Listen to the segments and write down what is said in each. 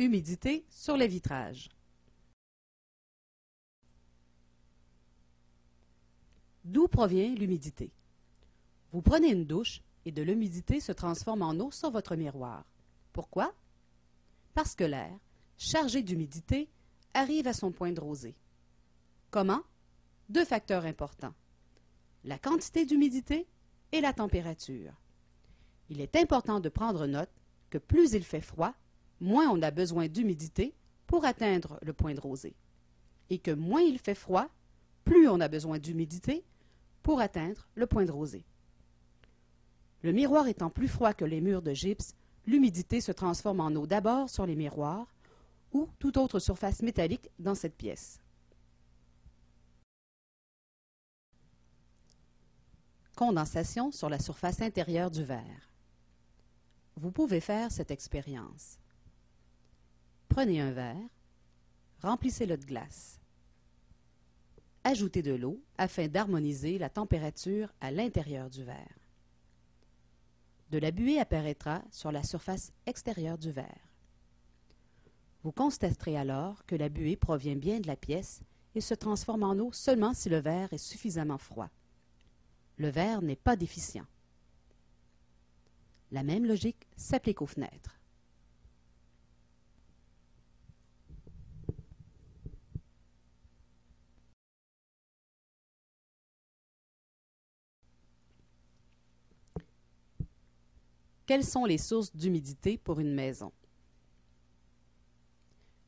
Humidité sur les vitrages. D'où provient l'humidité? Vous prenez une douche et de l'humidité se transforme en eau sur votre miroir. Pourquoi? Parce que l'air, chargé d'humidité, arrive à son point de rosée. Comment? Deux facteurs importants: la quantité d'humidité et la température. Il est important de prendre note que plus il fait froid, moins on a besoin d'humidité pour atteindre le point de rosée, et que moins il fait froid, plus on a besoin d'humidité pour atteindre le point de rosée. Le miroir étant plus froid que les murs de gypse, l'humidité se transforme en eau d'abord sur les miroirs ou toute autre surface métallique dans cette pièce. Condensation sur la surface intérieure du verre. Vous pouvez faire cette expérience. Prenez un verre, remplissez-le de glace. Ajoutez de l'eau afin d'harmoniser la température à l'intérieur du verre. De la buée apparaîtra sur la surface extérieure du verre. Vous constaterez alors que la buée provient bien de la pièce et se transforme en eau seulement si le verre est suffisamment froid. Le verre n'est pas déficient. La même logique s'applique aux fenêtres. Quelles sont les sources d'humidité pour une maison?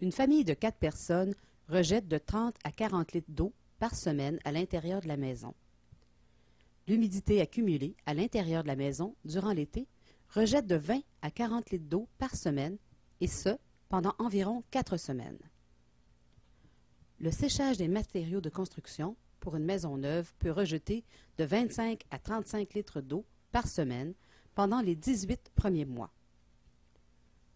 Une famille de 4 personnes rejette de 30 à 40 litres d'eau par semaine à l'intérieur de la maison. L'humidité accumulée à l'intérieur de la maison durant l'été rejette de 20 à 40 litres d'eau par semaine, et ce, pendant environ 4 semaines. Le séchage des matériaux de construction pour une maison neuve peut rejeter de 25 à 35 litres d'eau par semaine pendant les 18 premiers mois.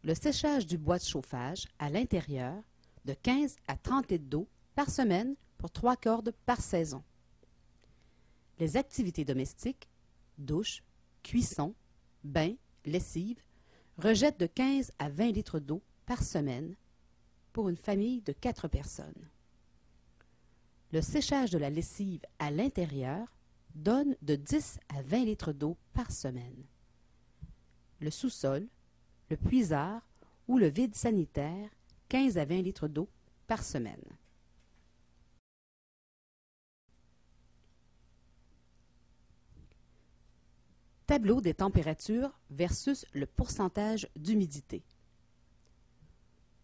Le séchage du bois de chauffage à l'intérieur de 15 à 30 litres d'eau par semaine pour 3 cordes par saison. Les activités domestiques, douche, cuisson, bain, lessive, rejettent de 15 à 20 litres d'eau par semaine pour une famille de 4 personnes. Le séchage de la lessive à l'intérieur donne de 10 à 20 litres d'eau par semaine. Le sous-sol, le puisard ou le vide sanitaire, 15 à 20 litres d'eau par semaine. Tableau des températures versus le pourcentage d'humidité.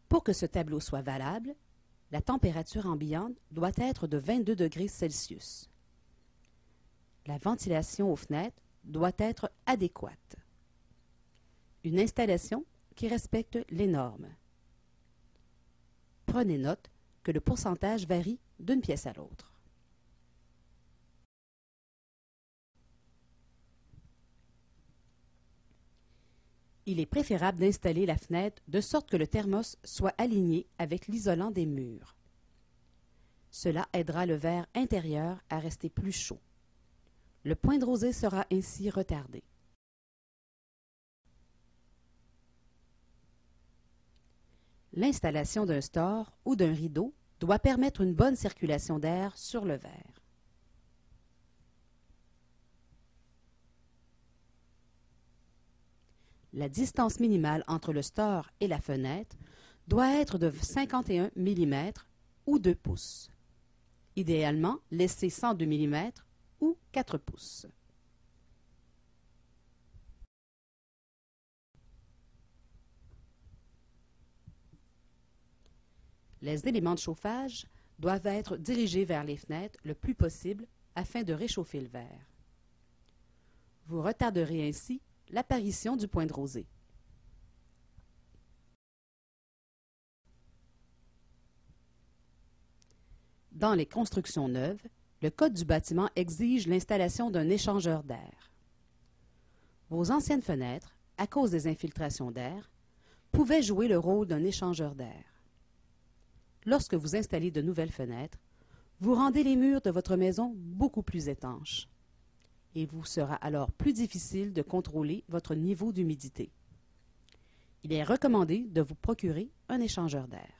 Pour que ce tableau soit valable, la température ambiante doit être de 22 degrés Celsius. La ventilation aux fenêtres doit être adéquate. Une installation qui respecte les normes. Prenez note que le pourcentage varie d'une pièce à l'autre. Il est préférable d'installer la fenêtre de sorte que le thermos soit aligné avec l'isolant des murs. Cela aidera le verre intérieur à rester plus chaud. Le point de rosée sera ainsi retardé. L'installation d'un store ou d'un rideau doit permettre une bonne circulation d'air sur le verre. La distance minimale entre le store et la fenêtre doit être de 51 mm ou 2 pouces. Idéalement, laissez 102 mm ou 4 pouces. Les éléments de chauffage doivent être dirigés vers les fenêtres le plus possible afin de réchauffer le verre. Vous retarderez ainsi l'apparition du point de rosée. Dans les constructions neuves, le code du bâtiment exige l'installation d'un échangeur d'air. Vos anciennes fenêtres, à cause des infiltrations d'air, pouvaient jouer le rôle d'un échangeur d'air. Lorsque vous installez de nouvelles fenêtres, vous rendez les murs de votre maison beaucoup plus étanches. Il vous sera alors plus difficile de contrôler votre niveau d'humidité. Il est recommandé de vous procurer un échangeur d'air.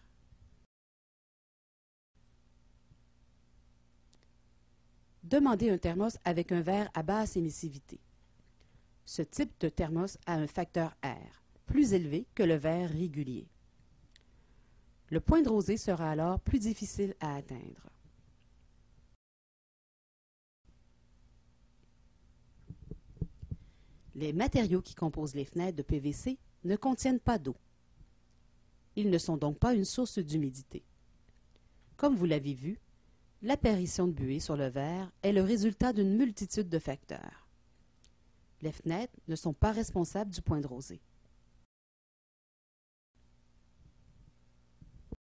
Demandez un thermos avec un verre à basse émissivité. Ce type de thermos a un facteur R, plus élevé que le verre régulier. Le point de rosée sera alors plus difficile à atteindre. Les matériaux qui composent les fenêtres de PVC ne contiennent pas d'eau. Ils ne sont donc pas une source d'humidité. Comme vous l'avez vu, l'apparition de buée sur le verre est le résultat d'une multitude de facteurs. Les fenêtres ne sont pas responsables du point de rosée.